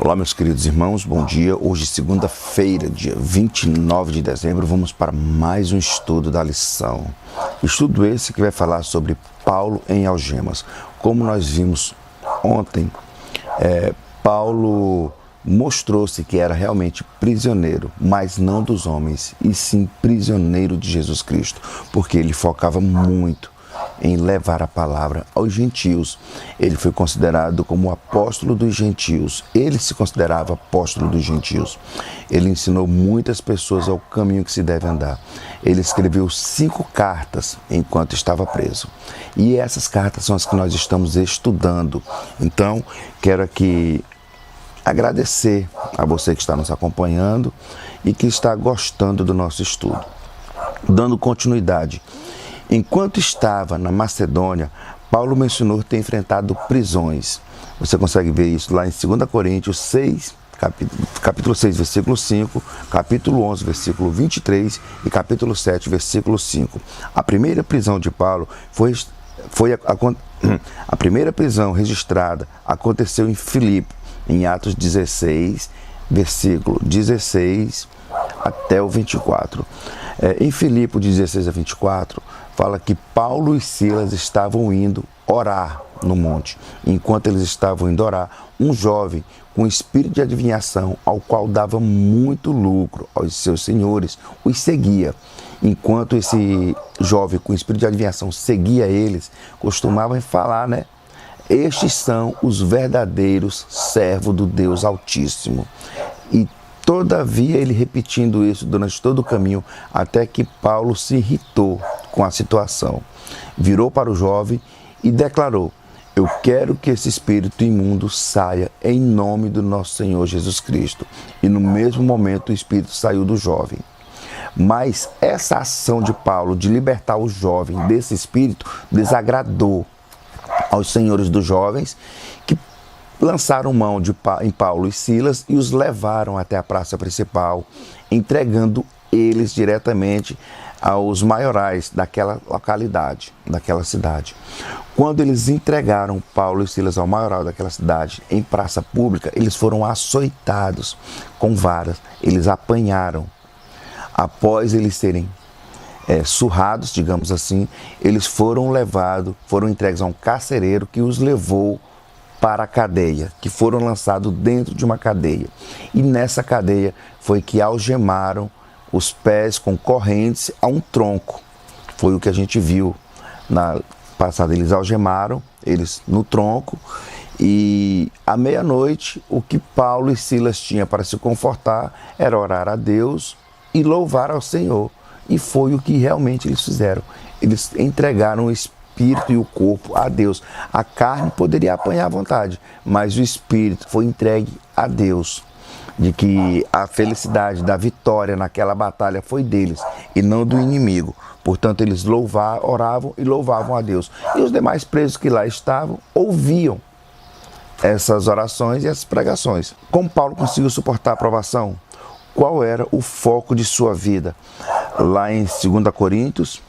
Olá, meus queridos irmãos, bom dia. Hoje, segunda-feira, dia 29 de dezembro, vamos para mais um estudo da lição. Estudo esse que vai falar sobre Paulo em algemas. Como nós vimos ontem, Paulo mostrou-se que era realmente prisioneiro, mas não dos homens, e sim prisioneiro de Jesus Cristo, porque ele focava muito em levar a palavra aos gentios. Ele foi considerado como o apóstolo dos gentios. Ele se considerava apóstolo dos gentios. Ele ensinou muitas pessoas ao caminho que se deve andar. Ele escreveu 5 cartas enquanto estava preso. E essas cartas são as que nós estamos estudando. Então, quero aqui agradecer a você que está nos acompanhando e que está gostando do nosso estudo. Dando continuidade. Enquanto estava na Macedônia, Paulo mencionou ter enfrentado prisões. Você consegue ver isso lá em 2 Coríntios 6, capítulo 6, versículo 5, capítulo 11, versículo 23 e capítulo 7, versículo 5. A primeira prisão de Paulo a primeira prisão registrada aconteceu em Filipe, em Atos 16, versículo 16 até o 24. Em Filipe 16 a 24, fala que Paulo e Silas estavam indo orar no monte. Enquanto eles estavam indo orar, um jovem com espírito de adivinhação, ao qual dava muito lucro aos seus senhores, os seguia. Enquanto esse jovem com espírito de adivinhação seguia eles, costumavam falar, estes são os verdadeiros servos do Deus Altíssimo. E todavia, ele repetindo isso durante todo o caminho, até que Paulo se irritou com a situação. Virou para o jovem e declarou: eu quero que esse espírito imundo saia em nome do nosso Senhor Jesus Cristo. E no mesmo momento o espírito saiu do jovem. Mas essa ação de Paulo de libertar o jovem desse espírito desagradou aos senhores dos jovens, que lançaram mão em Paulo e Silas e os levaram até a praça principal, entregando eles diretamente aos maiorais daquela localidade, daquela cidade. Quando eles entregaram Paulo e Silas ao maioral daquela cidade, em praça pública, eles foram açoitados com varas, eles apanharam. Após eles serem surrados, digamos assim, eles foram entregues a um carcereiro que os levou para a cadeia, que foram lançados dentro de uma cadeia. E nessa cadeia foi que algemaram os pés com correntes a um tronco. Foi o que a gente viu na passada. Eles algemaram eles no tronco e à meia-noite o que Paulo e Silas tinham para se confortar era orar a Deus e louvar ao Senhor. E foi o que realmente eles fizeram. Eles entregaram o espírito e o corpo a Deus. A carne poderia apanhar à vontade, mas o espírito foi entregue a Deus. De que a felicidade da vitória naquela batalha foi deles e não do inimigo. Portanto, eles oravam e louvavam a Deus. E os demais presos que lá estavam ouviam essas orações e essas pregações. Como Paulo conseguiu suportar a provação? Qual era o foco de sua vida? Lá em 2 Coríntios,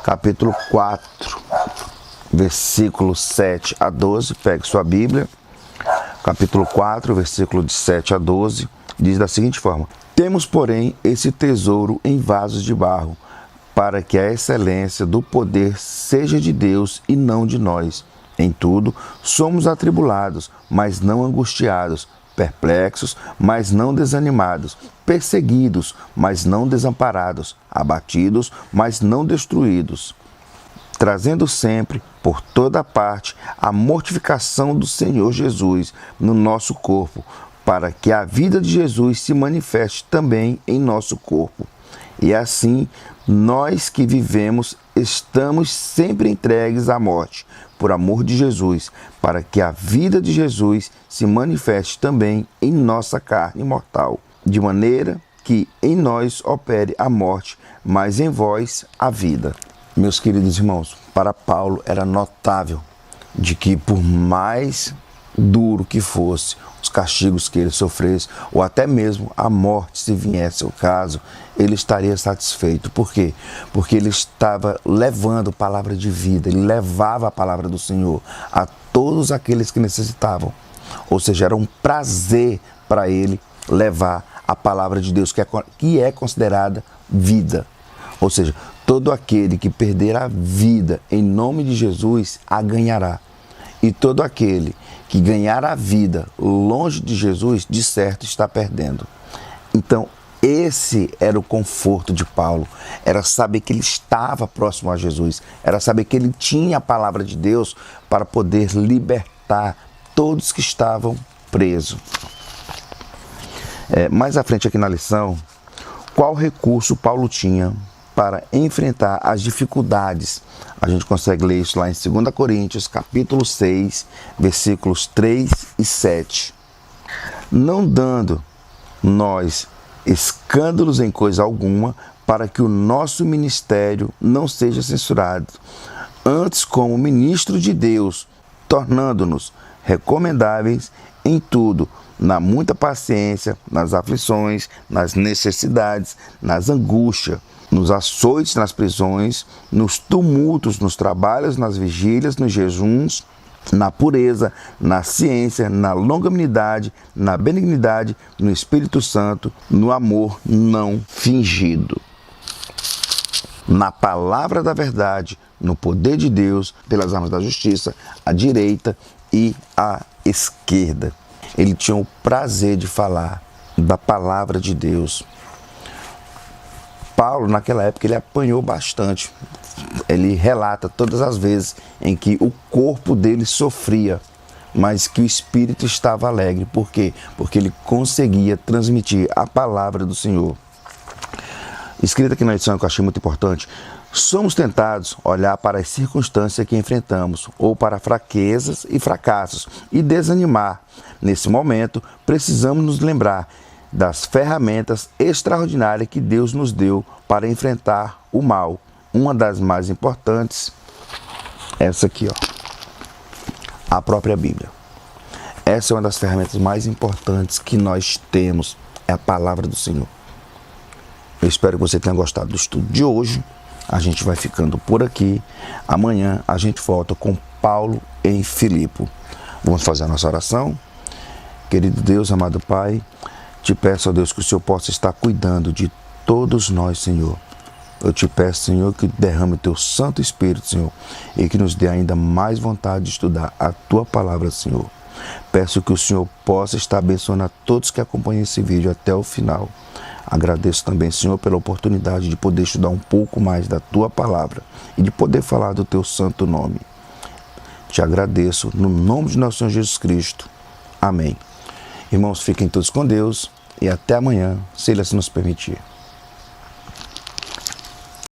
capítulo 4, versículo 7 a 12, pegue sua Bíblia, capítulo 4, versículo de 7 a 12, diz da seguinte forma: temos, porém, esse tesouro em vasos de barro, para que a excelência do poder seja de Deus e não de nós. Em tudo, somos atribulados, mas não angustiados, perplexos, mas não desanimados, perseguidos, mas não desamparados, abatidos, mas não destruídos, trazendo sempre, por toda parte, a mortificação do Senhor Jesus no nosso corpo, para que a vida de Jesus se manifeste também em nosso corpo. E assim, nós que vivemos, estamos sempre entregues à morte, por amor de Jesus, para que a vida de Jesus se manifeste também em nossa carne mortal, de maneira que em nós opere a morte, mas em vós a vida. Meus queridos irmãos, para Paulo era notável de que por mais duro que fosse os castigos que ele sofresse, ou até mesmo a morte, se viesse o caso, ele estaria satisfeito. Por quê? Porque ele estava levando palavra de vida, ele levava a palavra do Senhor a todos aqueles que necessitavam. Ou seja, era um prazer para ele levar a palavra de Deus, que é considerada vida. Ou seja, todo aquele que perder a vida em nome de Jesus, a ganhará. E todo aquele que ganhar a vida longe de Jesus, de certo está perdendo. Então, esse era o conforto de Paulo, era saber que ele estava próximo a Jesus, era saber que ele tinha a palavra de Deus para poder libertar todos que estavam presos. Mais à frente aqui na lição, qual recurso Paulo tinha para enfrentar as dificuldades? A gente consegue ler isso lá em 2 Coríntios, capítulo 6, versículos 3 e 7. Não dando nós escândalos em coisa alguma, para que o nosso ministério não seja censurado, antes como ministro de Deus, tornando-nos recomendáveis em tudo, na muita paciência, nas aflições, nas necessidades, nas angústias, nos açoites, nas prisões, nos tumultos, nos trabalhos, nas vigílias, nos jejuns, na pureza, na ciência, na longanimidade, na benignidade, no Espírito Santo, no amor não fingido, na palavra da verdade, no poder de Deus, pelas armas da justiça, à direita e à esquerda. Ele tinha o prazer de falar da palavra de Deus. Paulo, naquela época, ele apanhou bastante. Ele relata todas as vezes em que o corpo dele sofria, mas que o espírito estava alegre. Por quê? Porque ele conseguia transmitir a palavra do Senhor. Escrito aqui na edição que eu achei muito importante: somos tentados a olhar para as circunstâncias que enfrentamos ou para fraquezas e fracassos e desanimar. Nesse momento, precisamos nos lembrar das ferramentas extraordinárias que Deus nos deu para enfrentar o mal. Uma das mais importantes, essa aqui, a própria Bíblia. Essa é uma das ferramentas mais importantes que nós temos, é a palavra do Senhor. Eu espero que você tenha gostado do estudo de hoje. A gente vai ficando por aqui. Amanhã a gente volta com Paulo em Filipe. Vamos fazer a nossa oração. Querido Deus, amado Pai, te peço, ó Deus, que o Senhor possa estar cuidando de todos nós, Senhor. Eu te peço, Senhor, que derrame o teu Santo Espírito, Senhor, e que nos dê ainda mais vontade de estudar a tua palavra, Senhor. Peço que o Senhor possa estar abençoando a todos que acompanham esse vídeo até o final. Agradeço também, Senhor, pela oportunidade de poder estudar um pouco mais da tua palavra e de poder falar do teu santo nome. Te agradeço no nome de nosso Senhor Jesus Cristo. Amém. Irmãos, fiquem todos com Deus e até amanhã, se Ele assim nos permitir.